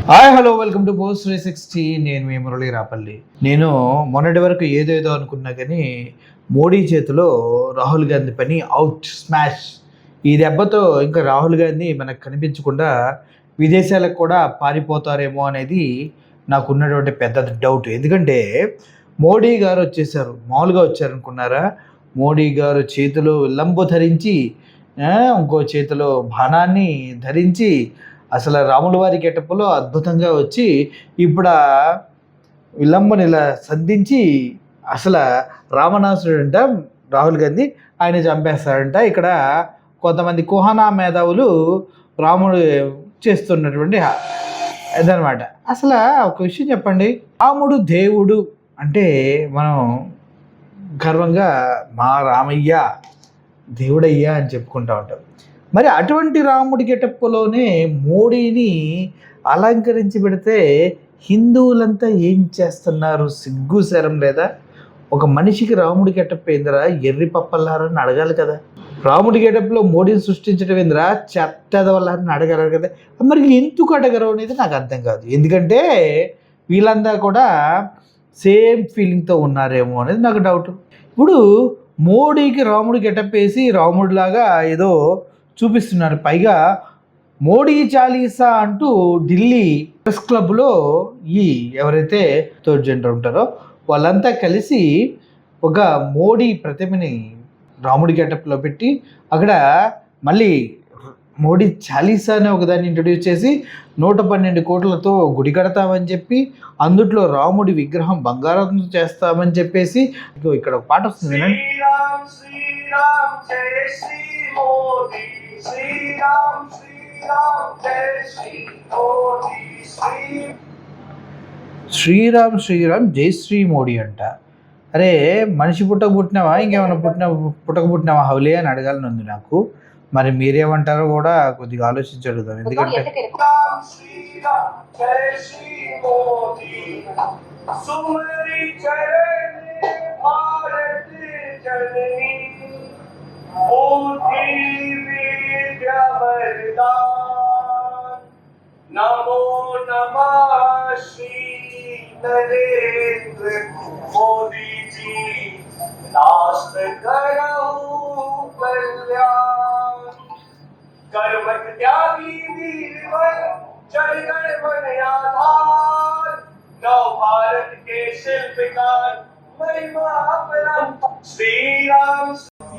Hi hello welcome to post 360. నేను మీ మురళి రాపల్లి. నేను మొన్నటి వరకు ఏదేదో అనుకున్నా కానీ మోడీ చేతిలో రాహుల్ గాంధీ పని అవుట్ స్మాష్. ఈ దెబ్బతో ఇంకా రాహుల్ గాంధీ మనకు కనిపించకుండా విదేశాలకు కూడా పారిపోతారేమో అనేది నాకు ఉన్నటువంటి పెద్ద డౌట్. ఎందుకంటే మోడీ గారు వచ్చేసారు, మామూలుగా వచ్చారనుకున్నారా? మోడీ గారు చేతిలో లంబు ధరించి ఇంకో చేతిలో బాణాన్ని ధరించి అసలు రాముల వారి గెటప్లో అద్భుతంగా వచ్చి ఇప్పుడు ఆ విలంబని ఇలా సంధించి అసలు రావణాసురుడంట రాహుల్ గాంధీ, ఆయన చంపేస్తాడంట. ఇక్కడ కొంతమంది కుహానా మేధావులు రాముడు చేస్తున్నటువంటి ఇదనమాట. అసలు ఒక విషయం చెప్పండి, రాముడు దేవుడు అంటే మనం గర్వంగా మా రామయ్య దేవుడయ్యా అని చెప్పుకుంటూ ఉంటాం. మరి అటువంటి రాముడి గెటప్లోనే మోడీని అలంకరించి పెడితే హిందువులంతా ఏం చేస్తున్నారు? సిగ్గు శరం లేదా? ఒక మనిషికి రాముడి గెటప్ ఏందిరా, ఎర్రి పప్పల్లారని అడగాలి కదా. రాముడి గెటప్లో మోడీని సృష్టించడం ఏందిరా, చెత్తదవల్లారని అడగాలి కదా. మరి ఎందుకు అడగరు అనేది నాకు అర్థం కాదు. ఎందుకంటే వీళ్ళంతా కూడా సేమ్ ఫీలింగ్తో ఉన్నారేమో అనేది నాకు డౌట్. ఇప్పుడు మోడీకి రాముడి గెటప్ వేసి రాముడిలాగా ఏదో చూపిస్తున్నారు. పైగా మోడీ చాలీసా అంటూ ఢిల్లీ ప్రెస్ క్లబ్లో ఈ ఎవరైతే థర్డ్ జెండర్ ఉంటారో వాళ్ళంతా కలిసి ఒక మోడీ ప్రతిమని రాముడి గెటప్లో పెట్టి అక్కడ మళ్ళీ మోడీ చాలీసా అనే ఒకదాన్ని ఇంట్రడ్యూస్ చేసి 112 కోట్లతో గుడి కడతామని చెప్పి అందుట్లో రాముడి విగ్రహం బంగారం చేస్తామని చెప్పేసి ఇక్కడ ఒక పాట వస్తుంది. శ్రీరామ్ శ్రీరామ్ జై శ్రీ మోడీ అంట. అరే మనిషి పుట్టినావా, ఇంకేమైనా పుట్టక హౌలే అని అడగాలని ఉంది నాకు. మరి మీరేమంటారో కూడా కొద్దిగా ఆలోచించి అడుగుదాం. ఎందుకంటే నమో నమః శ్రీ నరేంద్ర మోదీ जी नास्त करहु कल्याण कर्मठ त्यागी वीरवर चढ़ मन आधार नव भारत के शिल्पकार महिमा अपरंपार श्री राम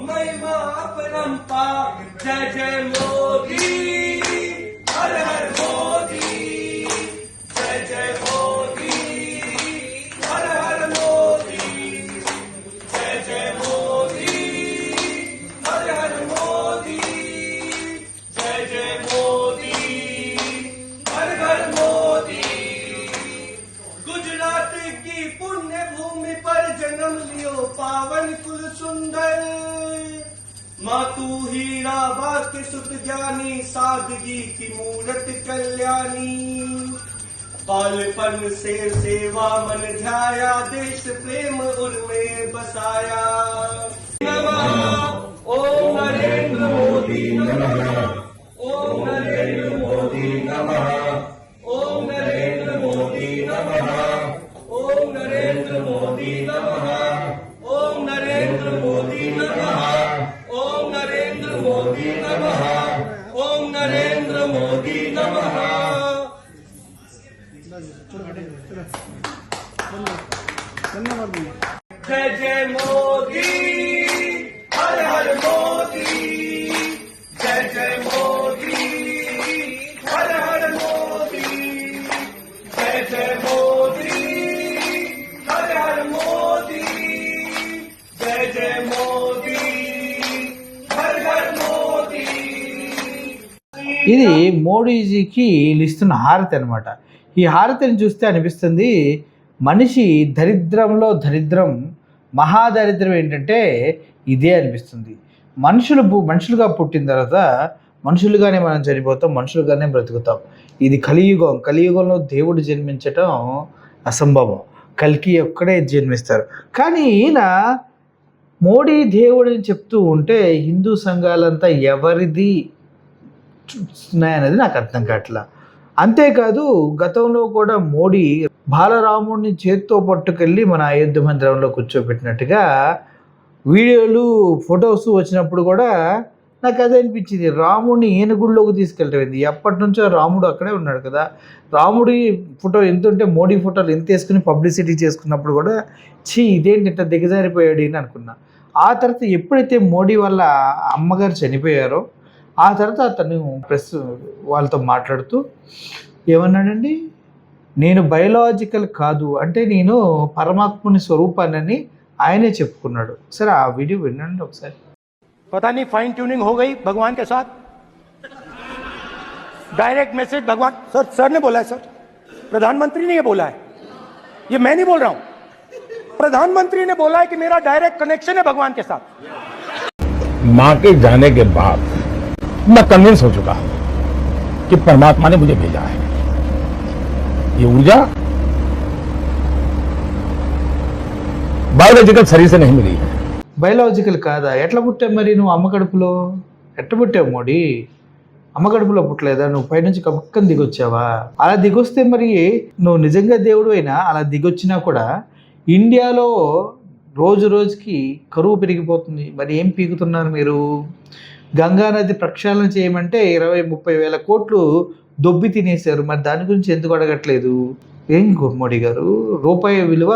महिमा अपरंपार जय जय मोदी हर हर मोदी जय जय मोदी हर हर मोदी जय जय मोदी हर हर मोदी जय जय मोदी हर हर मोदी गुजरात की पुण्य भूमि पर जन्म लियो पावन कुल सुंदर मातु हीरा वाक्य सुत ज्ञानी सादगी की मूरत कल्याणी बालपन से सेवा मन ध्याया देश प्रेम उर्मे बसाया नमः ओम नरेंद्र मोदी नमः ओम नरेंद्र मोदी नमः ओम नरेंद्र मोदी नमः ओम नरेंद्र मोदी नमः ओम नरेंद्र मोदी नमः ओम नरेंद्र मोदी नमः ओम नरेंद्र मोदी नमः जय जय मोदी हर हर मोदी जय जय मोदी हर हर मोदी जय जय मोदी हर हर मोदी जय जय मोदी हर हर मोदी ఇది మోడీజీకి ఇస్తున్న హారతి అనమాట. ఈ హారతిని చూస్తే అనిపిస్తుంది మనిషి దరిద్రంలో దరిద్రం, మహాదరిద్రం ఏంటంటే ఇదే అనిపిస్తుంది. మనుషులుగా పుట్టిన తర్వాత మనుషులుగానే మనం చనిపోతాం, మనుషులుగానే బ్రతుకుతాం. ఇది కలియుగం. కలియుగంలో దేవుడు జన్మించటం అసంభవం. కల్కి ఒక్కడే జన్మిస్తారు. కానీ ఈయన మోడీ దేవుడిని చెప్తూ ఉంటే హిందూ సంఘాలంతా ఎవరిది చూస్తున్నాయనేది నాకు అర్థం కావట్లా. అంతేకాదు గతంలో కూడా మోడీ బాలరాముడిని చేత్తో పట్టుకెళ్ళి మన అయోధ్య మందిరంలో కూర్చోబెట్టినట్టుగా వీడియోలు ఫొటోస్ వచ్చినప్పుడు కూడా నాకు అదే అనిపించింది. రాముడిని ఏనుగుళ్ళలోకి తీసుకెళ్ళటమైంది. ఎప్పటి నుంచో రాముడు అక్కడే ఉన్నాడు కదా. రాముడి ఫోటో ఎంత ఉంటే మోడీ ఫోటోలు ఎంత వేసుకుని పబ్లిసిటీ చేసుకున్నప్పుడు కూడా ఇదేంటి ఇంత దిగజారిపోయాడు అని అనుకున్నా. ఆ తర్వాత ఎప్పుడైతే మోడీ వాళ్ళ అమ్మగారు చనిపోయారో ఆ తర్వాత అతను ప్రెస్ వాళ్ళతో మాట్లాడుతూ ఏమన్నాడండి, నేను బయోలాజికల్ కాదు అంటే నేను పరమాత్ముని స్వరూపాన్ని ఆయనే చెప్పుకున్నాడు. సరే ఆ వీడియో వినండి ఒకసారి. पता नहीं फाइन ट्यूनिंग हो गई भगवान के साथ, डायरेक्ट मैसेज भगवान सर ने बोला है, सर प्रधानमंत्री ने ये बोला है, ये मैं नहीं बोल रहा हूं, प्रधानमंत्री ने बोला है कि मेरा डायरेक्ट कनेक्शन है भगवान के साथ। मां के जाने के बाद मैं कन्विंस हो चुका हूं कि परमात्मा ने मुझे भेजा है। ये ऊर्जा बायोलॉजिकल शरीर से नहीं मिली है। బయలాజికల్ కాదా? ఎట్లా పుట్టావు మరి నువ్వు అమ్మ కడుపులో? ఎట్లా పుట్టావు మోడీ? అమ్మ కడుపులో పుట్టలేదా? నువ్వు పైనుంచి కబక్కని దిగొచ్చావా? అలా దిగొస్తే మరి నువ్వు నిజంగా దేవుడు అయినా అలా దిగొచ్చినా కూడా ఇండియాలో రోజు రోజుకి కరువు పెరిగిపోతుంది. మరి ఏం పీకుతున్నారు మీరు? గంగా నది ప్రక్షాళన చేయమంటే 20-30 వేల కోట్లు దొబ్బి తినేశారు. మరి దాని గురించి ఎందుకు అడగట్లేదు? ఏం మోడీ గారు, రూపాయి విలువ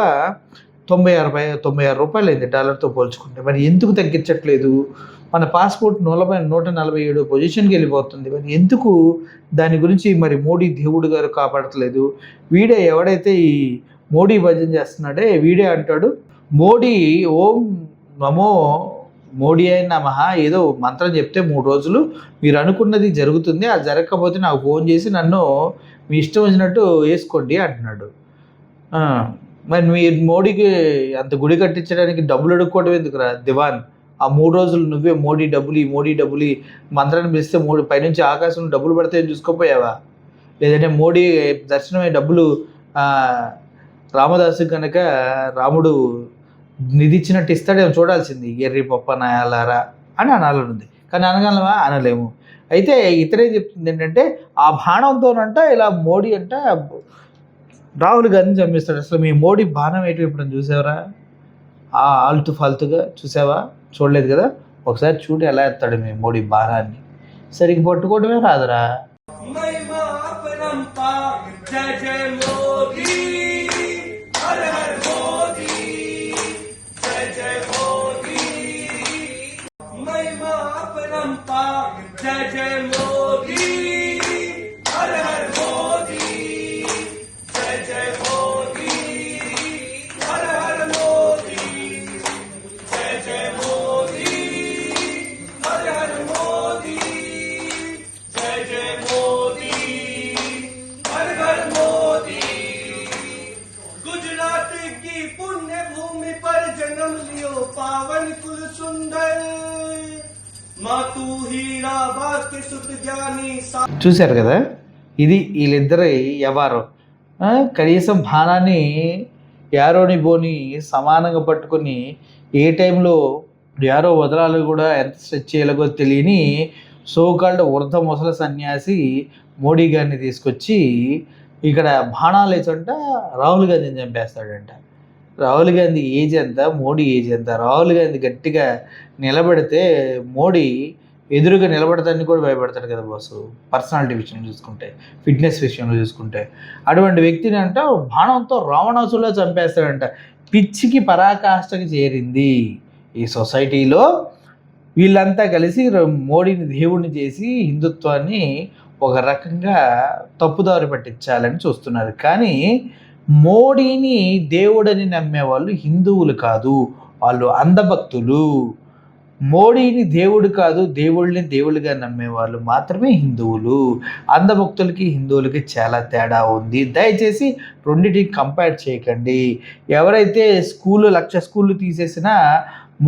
96 రూపాయలు అయింది డాలర్తో పోల్చుకుంటే. మరి ఎందుకు తగ్గించట్లేదు? మన పాస్పోర్ట్ 147 పొజిషన్కి వెళ్ళిపోతుంది. మరి ఎందుకు దాని గురించి మరి మోడీ దేవుడు గారు కాపాడట్లేదు? వీడే ఎవడైతే ఈ మోడీ భజన చేస్తున్నాడే వీడే అంటాడు, మోడీ ఓం నమో మోడీ అయిన నమః ఏదో మంత్రం చెప్తే 3 రోజులు మీరు అనుకున్నది జరుగుతుంది, అది జరగకపోతే నాకు ఫోన్ చేసి నన్ను మీ ఇష్టం వచ్చినట్టు వేసుకోండి అంటున్నాడు. మరి మీరు మోడీకి అంత గుడి కట్టించడానికి డబ్బులు అడుక్కోవడం ఎందుకురా దివాన్? ఆ 3 రోజులు నువ్వే మోడీ డబ్బులు మంత్రాన్ని పిలిస్తే పైనుంచి ఆకాశంలో డబ్బులు పడితే చూసుకోపోయావా? లేదంటే మోడీ దర్శనమే డబ్బులు రామదాసు కనుక రాముడు నిధి ఇచ్చినట్టు ఇస్తాడేమో చూడాల్సింది. ఎర్రి పప్ప నాయాలారా అని అనాలనుంది, కానీ అనగలమా? అనలేము. అయితే ఇతరే చెప్తుంది ఏంటంటే ఆ బాణంతోనంట ఇలా మోడీ అంట రాహుల్ గాంధీని చంపిస్తాడు. అసలు మీ మోడీ బాణం ఏంటి ఎప్పుడైనా చూసావరా? ఆ ఆల్తు ఫాల్తుగా చూసావా? చూడలేదు కదా. ఒకసారి చూడు ఎలా ఎత్తాడు మీ మోడీ బాణాన్ని. సరిగ్గా పట్టుకోవడమే రాదురా. जय जय मोदी, हर हर मोदी, जय जय मोदी, महिमा अपरंपार, जय जय मोदी, हर हर मोदी, जय जय मोदी, हर हर मोदी, जय जय मोदी, हर हर मोदी, जय जय मोदी, हर हर मोदी। गुजरात की पुण्य भूमि पर जन्म लियो पावन कुल सुंदर, माँ तू हीरा भाग्य सुत ज्ञानी सा। చూశారు కదా, ఇది వీళ్ళిద్దరి వ్యవహారం. కనీసం బాణాన్ని యారోని బోని సమానంగా పట్టుకొని ఏ టైంలో యారో వదలాలో కూడా ఎంత స్ట్రెచ్ చేయాలో తెలియని సోకాల్డ్ వృద్ధ ముసలి సన్యాసి మోడీ గారిని తీసుకొచ్చి ఇక్కడ బాణాలు వేసంట రాహుల్ గాంధీని చంపేస్తాడంట. రాహుల్ గాంధీ ఏజ్ ఎంత, మోడీ ఏజ్ ఎంత? రాహుల్ గాంధీ గట్టిగా నిలబడితే మోడీ ఎదురుగా నిలబడతానికి కూడా భయపడతాడు కదా బాసు. పర్సనాలిటీ విషయంలో చూసుకుంటే, ఫిట్నెస్ విషయంలో చూసుకుంటే అటువంటి వ్యక్తిని అంట బాణంతో రావణాసులా చంపేస్తాడంట. పిచ్చికి పరాకాష్ఠకి చేరింది ఈ సొసైటీలో. వీళ్ళంతా కలిసి మోడీని దేవుడిని చేసి హిందుత్వాన్ని ఒక రకంగా తప్పుదారి పట్టించాలని చూస్తున్నారు. కానీ మోడీని దేవుడని నమ్మేవాళ్ళు హిందువులు కాదు, వాళ్ళు అంధభక్తులు. మోడీని దేవుడు కాదు, దేవుళ్ళని దేవుళ్ళుగా నమ్మేవాళ్ళు మాత్రమే హిందువులు. అంధభక్తులకి హిందువులకి చాలా తేడా ఉంది. దయచేసి రెండింటిని కంపేర్ చేయకండి. ఎవరైతే 1,00,000 స్కూళ్ళు తీసేసినా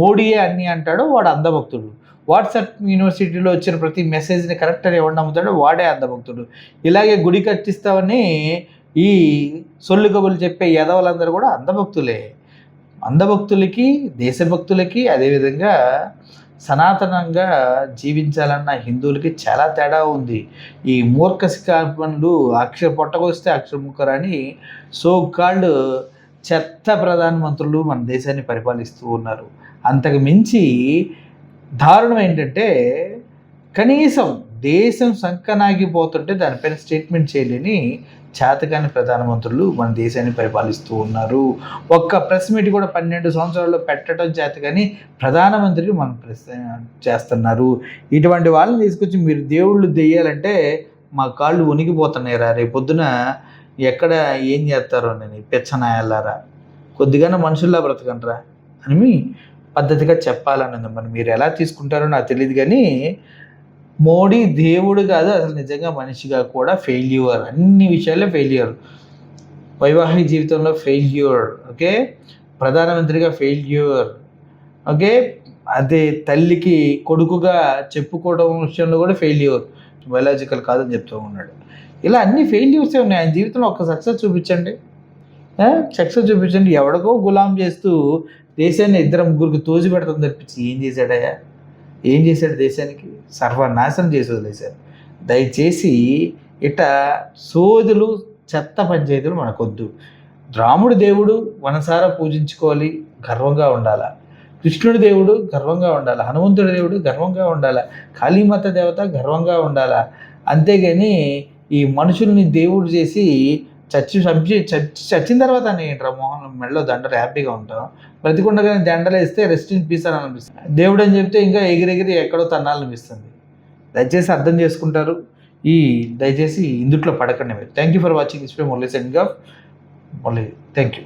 మోడీయే అన్నీ అంటాడో వాడు అంధభక్తుడు. వాట్సాప్ యూనివర్సిటీలో వచ్చిన ప్రతి మెసేజ్ని కరెక్ట్ అని ఎవరు నమ్ముతాడో వాడే అంధభక్తుడు. ఇలాగే గుడి కట్టిస్తామని ఈ సొల్లు కబుర్లు చెప్పే యదవులందరూ కూడా అంధభక్తులే. అంధభక్తులకి, దేశభక్తులకి, అదేవిధంగా సనాతనంగా జీవించాలన్న హిందువులకి చాలా తేడా ఉంది. ఈ మూర్ఖ శిఖామణులు పొట్టకొస్తే అక్షరముక్కరు అని సో కాల్డ్ చెత్త ప్రధానమంత్రులు మన దేశాన్ని పరిపాలిస్తూ ఉన్నారు. అంతకు మించి దారుణం ఏంటంటే కనీసం దేశం సంకనాగిపోతుంటే దానిపైన స్టేట్మెంట్ చేయలేని చేతకాని ప్రధానమంత్రులు మన దేశాన్ని పరిపాలిస్తూ ఉన్నారు. ఒక్క ప్రెస్ మీట్ కూడా 12 సంవత్సరాల్లో పెట్టడం చేతకాని ప్రధానమంత్రులు మనం చేస్తున్నారు. ఇటువంటి వాళ్ళని తీసుకొచ్చి మీరు దేవుళ్ళు దెయ్యాలంటే మా కాళ్ళు వణికిపోతున్నాయిరా, రేపొద్దున ఎక్కడ ఏం చేస్తారో నేను పెచ్చనాయాలారా, కొద్దిగానే మనుషుల్లా బ్రతకండిరా అని పద్ధతిగా చెప్పాలన్నది. మరి మీరు ఎలా తీసుకుంటారో నాకు తెలియదు, కానీ మోడీ దేవుడు కాదు, అసలు నిజంగా మనిషిగా కూడా ఫెయిల్యూర్, అన్ని విషయాల్లో ఫెయిల్యూర్. వైవాహిక జీవితంలో ఫెయిల్యూర్, ఓకే, ప్రధానమంత్రిగా ఫెయిల్యూర్, ఓకే, అదే తల్లికి కొడుకుగా చెప్పుకోవడం విషయంలో కూడా ఫెయిల్యూర్, బయలాజికల్ కాదని చెప్తూ ఉన్నాడు. ఇలా అన్ని ఫెయిల్యూర్సే ఉన్నాయి ఆయన జీవితంలో. ఒక సక్సెస్ చూపించండి, సక్సెస్ చూపించండి. ఎవడికో గులాం చేస్తూ దేశాన్ని 2-3కి తోసి పెడతాం తప్పించి ఏం చేశాడయ్యా? ఏం చేశాడు? దేశానికి సర్వనాశనం చేసి వదిలేశారు. దయచేసి ఇట సోదులు చెత్త పంచాయతీలు మనకొద్దు. రాముడు దేవుడు మనసారా పూజించుకోవాలి, గర్వంగా ఉండాలి. కృష్ణుడి దేవుడు గర్వంగా ఉండాలి, హనుమంతుడి దేవుడు గర్వంగా ఉండాలి, కాళీమాత దేవత గర్వంగా ఉండాలి. అంతేగాని ఈ మనుషుల్ని దేవుడు చేసి చచ్చిన తర్వాత ఏంట్రా మోహన్ మెడలో దండలు హ్యాపీగా ఉంటాం, బ్రతికుండగానే దండలు వేస్తే రెస్ట్ ఇన్ పీస్ అని అనిపిస్తుంది. దేవుడు అని చెప్తే ఇంకా ఎగిరెగిరి ఎక్కడో తన్నాలనిపిస్తుంది. దయచేసి అర్థం చేసుకుంటారు. దయచేసి ఇందుట్లో పడకండి మీరు. Thank you for watching this Murali send off Murali. Thank you.